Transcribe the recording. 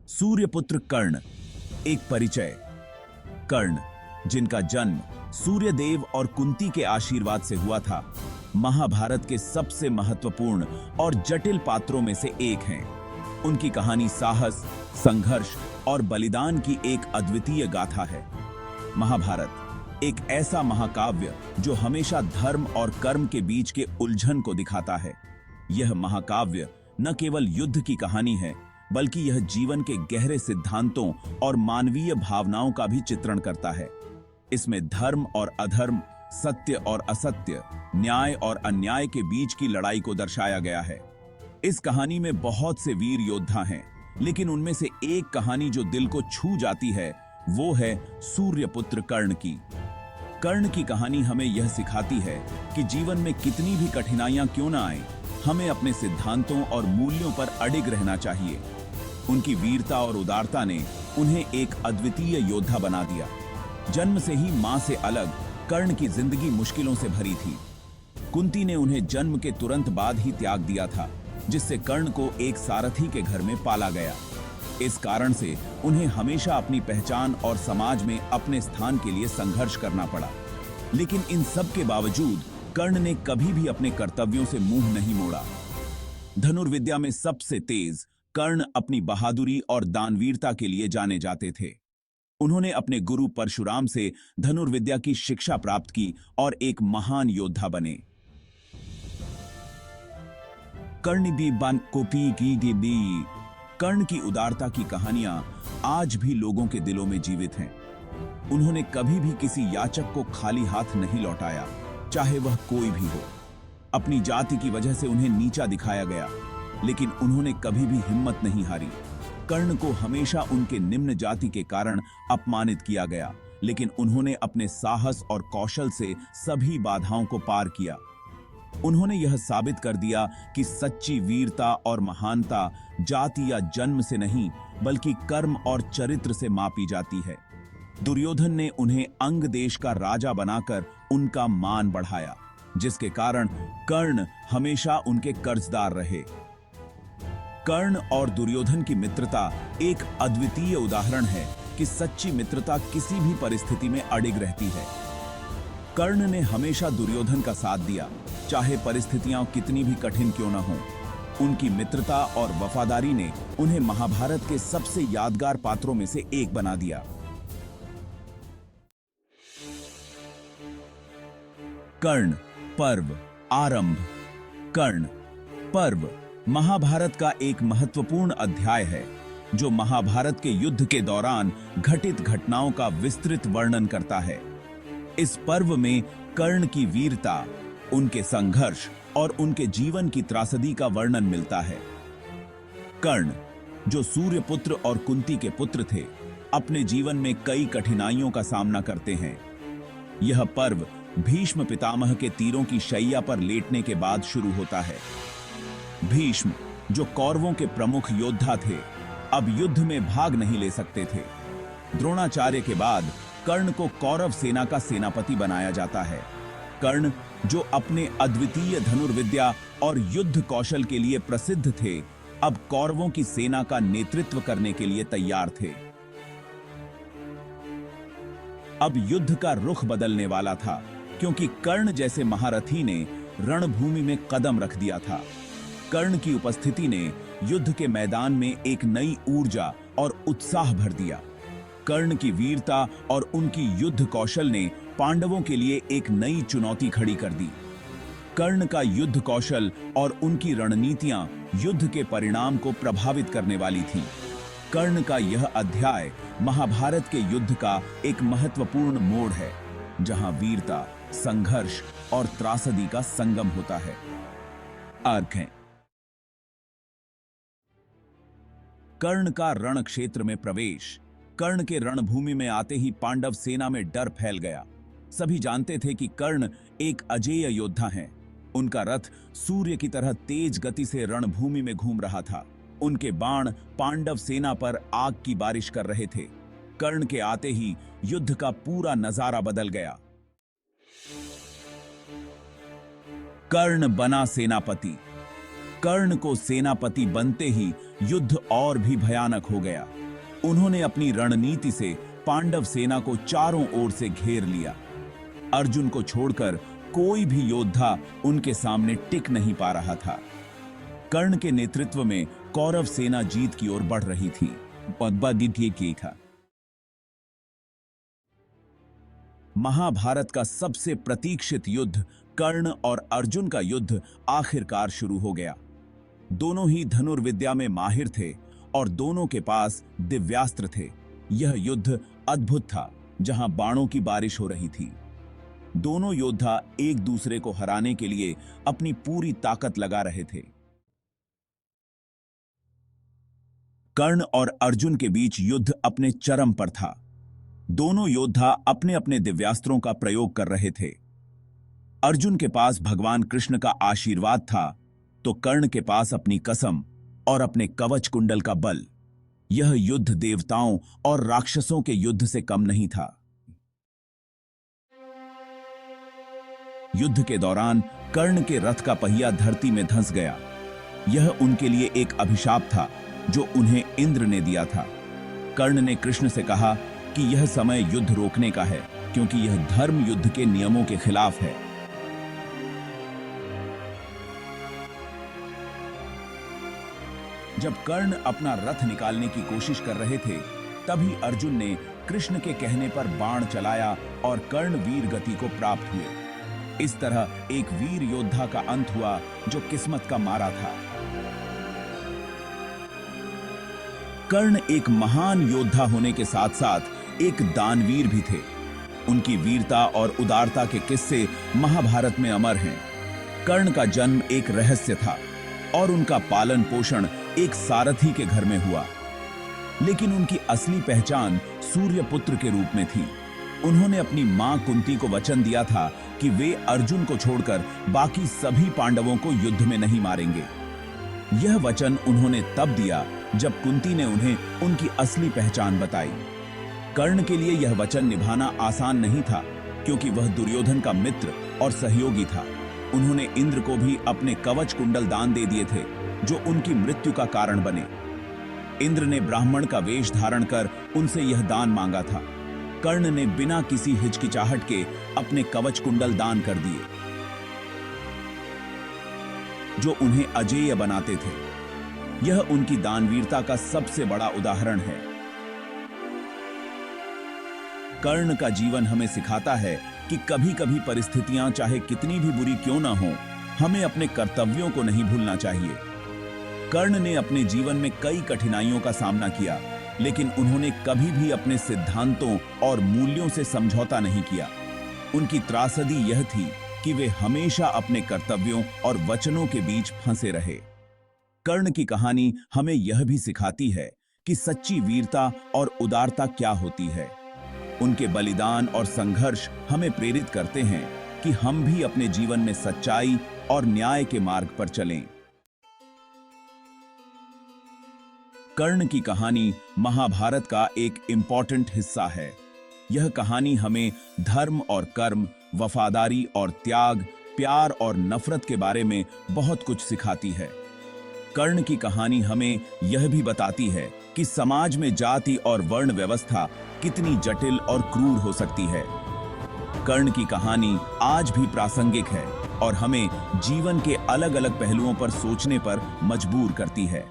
सूर्यपुत्र कर्ण। एक परिचय। कर्ण, जिनका जन्म सूर्यदेव और कुंती के आशीर्वाद से हुआ था, महाभारत के सबसे महत्वपूर्ण और जटिल पात्रों में से एक हैं। उनकी कहानी साहस, संघर्ष और बलिदान की एक अद्वितीय गाथा है। महाभारत एक ऐसा महाकाव्य जो हमेशा धर्म और कर्म के बीच के उलझन को दिखाता है। यह महाकाव्य न केवल युद्ध की कहानी है, बल्कि यह जीवन के गहरे सिद्धांतों और मानवीय भावनाओं का भी चित्रण करता है। इसमें धर्म और अधर्म, सत्य और असत्य, न्याय और अन्याय के बीच की लड़ाई को दर्शाया गया है। इस कहानी में बहुत से वीर योद्धा हैं, लेकिन उनमें से एक कहानी जो दिल को छू जाती है वो है सूर्यपुत्र कर्ण की। कर्ण की कहानी हमें यह सिखाती है कि जीवन में कितनी भी कठिनाइयां क्यों ना आए, हमें अपने सिद्धांतों और मूल्यों पर अडिग रहना चाहिए। उनकी वीरता और उदारता ने उन्हें एक अद्वितीय योद्धा बना दिया। जन्म से ही मां से अलग कर्ण की जिंदगी मुश्किलों से भरी थी। कुंती ने उन्हें जन्म के तुरंत बाद ही त्याग दिया था, जिससे कर्ण को एक सारथी के घर में पाला गया। इस कारण से उन्हें हमेशा अपनी पहचान और समाज में अपने स्थान के लिए संघर्ष करना पड़ा। लेकिन इन सब के बावजूद कर्ण ने कभी भी अपने कर्तव्यों से मुंह नहीं मोड़ा। धनुर्विद्या में सबसे तेज कर्ण अपनी बहादुरी और दानवीरता के लिए जाने जाते थे। उन्होंने अपने गुरु परशुराम से धनुर्विद्या की शिक्षा प्राप्त की और एक महान योद्धा बने। कर्ण की उदारता की कहानियां आज भी लोगों के दिलों में जीवित हैं। उन्होंने कभी भी किसी याचक को खाली हाथ नहीं लौटाया, चाहे वह कोई भी हो। अपनी जाति की वजह से उन्हें नीचा दिखाया गया, लेकिन उन्होंने कभी भी हिम्मत नहीं हारी। कर्ण को हमेशा उनके निम्न जाति के कारण अपमानित किया गया, लेकिन उन्होंने अपने साहस और कौशल से सभी बाधाओं को पार किया। उन्होंने यह साबित कर दिया कि सच्ची वीरता और महानता जाति या जन्म से नहीं, बल्कि कर्म और चरित्र से मापी जाती है। दुर्योधन ने उन्हें अंग देश का राजा बनाकर उनका मान बढ़ाया, जिसके कारण कर्ण हमेशा उनके कर्जदार रहे। कर्ण और दुर्योधन की मित्रता एक अद्वितीय उदाहरण है कि सच्ची मित्रता किसी भी परिस्थिति में अडिग रहती है। कर्ण ने हमेशा दुर्योधन का साथ दिया, चाहे परिस्थितियां कितनी भी कठिन क्यों न हों। उनकी मित्रता और वफादारी ने उन्हें महाभारत के सबसे यादगार पात्रों में से एक बना दिया। कर्ण पर्व आरंभ। कर्ण पर्व महाभारत का एक महत्वपूर्ण अध्याय है, जो महाभारत के युद्ध के दौरान घटित घटनाओं का विस्तृत वर्णन करता है। इस पर्व में कर्ण की वीरता, उनके संघर्ष और उनके जीवन की त्रासदी का वर्णन मिलता है। कर्ण, जो सूर्यपुत्र और कुंती के पुत्र थे, अपने जीवन में कई कठिनाइयों का सामना करते हैं। यह पर्व भीष्म पितामह के तीरों की शैया पर लेटने के बाद शुरू होता है। भीष्म, जो कौरवों के प्रमुख योद्धा थे, अब युद्ध में भाग नहीं ले सकते थे। द्रोणाचार्य के बाद कर्ण को कौरव सेना का सेनापति बनाया जाता है। कर्ण, जो अपने अद्वितीय धनुर्विद्या और युद्ध कौशल के लिए प्रसिद्ध थे, अब कौरवों की सेना का नेतृत्व करने के लिए तैयार थे। अब युद्ध का रुख बदलने वाला था, क्योंकि कर्ण जैसे महारथी ने रणभूमि में कदम रख दिया था। कर्ण की उपस्थिति ने युद्ध के मैदान में एक नई ऊर्जा और उत्साह भर दिया। कर्ण की वीरता और उनकी युद्ध कौशल ने पांडवों के लिए एक नई चुनौती खड़ी कर दी। कर्ण का युद्ध कौशल और उनकी रणनीतियां युद्ध के परिणाम को प्रभावित करने वाली थीं। कर्ण का यह अध्याय महाभारत के युद्ध का एक महत्वपूर्ण मोड़ है, जहां वीरता, संघर्ष और त्रासदी का संगम होता है। अर्क है कर्ण का रण क्षेत्र में प्रवेश। कर्ण के रणभूमि में आते ही पांडव सेना में डर फैल गया। सभी जानते थे कि कर्ण एक अजेय योद्धा हैं। उनका रथ सूर्य की तरह तेज गति से रणभूमि में घूम रहा था। उनके बाण पांडव सेना पर आग की बारिश कर रहे थे। कर्ण के आते ही युद्ध का पूरा नजारा बदल गया। कर्ण बना सेनापति। कर्ण को सेनापति बनते ही युद्ध और भी भयानक हो गया। उन्होंने अपनी रणनीति से पांडव सेना को चारों ओर से घेर लिया। अर्जुन को छोड़कर कोई भी योद्धा उनके सामने टिक नहीं पा रहा था। कर्ण के नेतृत्व में कौरव सेना जीत की ओर बढ़ रही थी। था महाभारत का सबसे प्रतीक्षित युद्ध कर्ण और अर्जुन का युद्ध आखिरकार शुरू हो गया। दोनों ही धनुर्विद्या में माहिर थे और दोनों के पास दिव्यास्त्र थे। यह युद्ध अद्भुत था, जहां बाणों की बारिश हो रही थी। दोनों योद्धा एक दूसरे को हराने के लिए अपनी पूरी ताकत लगा रहे थे। कर्ण और अर्जुन के बीच युद्ध अपने चरम पर था। दोनों योद्धा अपने अपने दिव्यास्त्रों का प्रयोग कर रहे थे। अर्जुन के पास भगवान कृष्ण का आशीर्वाद था, तो कर्ण के पास अपनी कसम और अपने कवच कुंडल का बल। यह युद्ध देवताओं और राक्षसों के युद्ध से कम नहीं था। युद्ध के दौरान कर्ण के रथ का पहिया धरती में धंस गया। यह उनके लिए एक अभिशाप था जो उन्हें इंद्र ने दिया था। कर्ण ने कृष्ण से कहा कि यह समय युद्ध रोकने का है, क्योंकि यह धर्म युद्ध के नियमों के खिलाफ है। जब कर्ण अपना रथ निकालने की कोशिश कर रहे थे, तभी अर्जुन ने कृष्ण के कहने पर बाण चलाया और कर्ण वीर गति को प्राप्त हुए। इस तरह एक वीर योद्धा का अंत हुआ जो किस्मत का मारा था। कर्ण एक महान योद्धा होने के साथ साथ एक दानवीर भी थे। उनकी वीरता और उदारता के किस्से महाभारत में अमर हैं। कर्ण का जन्म एक रहस्य था और उनका पालन पोषण एक सारथी के घर में हुआ, लेकिन उनकी असली पहचान सूर्यपुत्र के रूप में थी। उन्होंने अपनी मां कुंती को वचन दिया था कि वे अर्जुन को छोड़कर बाकी सभी पांडवों को युद्ध में नहीं मारेंगे। यह वचन उन्होंने तब दिया जब कुंती ने उन्हें उनकी असली पहचान बताई। कर्ण के लिए यह वचन निभाना आसान नहीं था, क्योंकि वह दुर्योधन का मित्र और सहयोगी था। उन्होंने इंद्र को भी अपने कवच कुंडल दान दे दिए थे, जो उनकी मृत्यु का कारण बने। इंद्र ने ब्राह्मण का वेश धारण कर उनसे यह दान मांगा था। कर्ण ने बिना किसी हिचकिचाहट के अपने कवच कुंडल दान कर दिए, जो उन्हें अजेय बनाते थे। यह उनकी दानवीरता का सबसे बड़ा उदाहरण है। कर्ण का जीवन हमें सिखाता है कि कभी-कभी परिस्थितियां चाहे कितनी भी बुरी क्यों ना हो, हमें अपने कर्तव्यों को नहीं भूलना चाहिए। कर्ण ने अपने जीवन में कई कठिनाइयों का सामना किया, लेकिन उन्होंने कभी भी अपने सिद्धांतों और मूल्यों से समझौता नहीं किया। उनकी त्रासदी यह थी कि वे हमेशा अपने कर्तव्यों और वचनों के बीच फंसे रहे। कर्ण की कहानी हमें यह भी सिखाती है कि सच्ची वीरता और उदारता क्या होती है। उनके बलिदान और संघर्ष हमें प्रेरित करते हैं कि हम भी अपने जीवन में सच्चाई और न्याय के मार्ग पर चलें। कर्ण की कहानी महाभारत का एक इंपॉर्टेंट हिस्सा है। यह कहानी हमें धर्म और कर्म, वफादारी और त्याग, प्यार और नफरत के बारे में बहुत कुछ सिखाती है। कर्ण की कहानी हमें यह भी बताती है कि समाज में जाति और वर्ण व्यवस्था कितनी जटिल और क्रूर हो सकती है। कर्ण की कहानी आज भी प्रासंगिक है और हमें जीवन के अलग-अलग पहलुओं पर सोचने पर मजबूर करती है।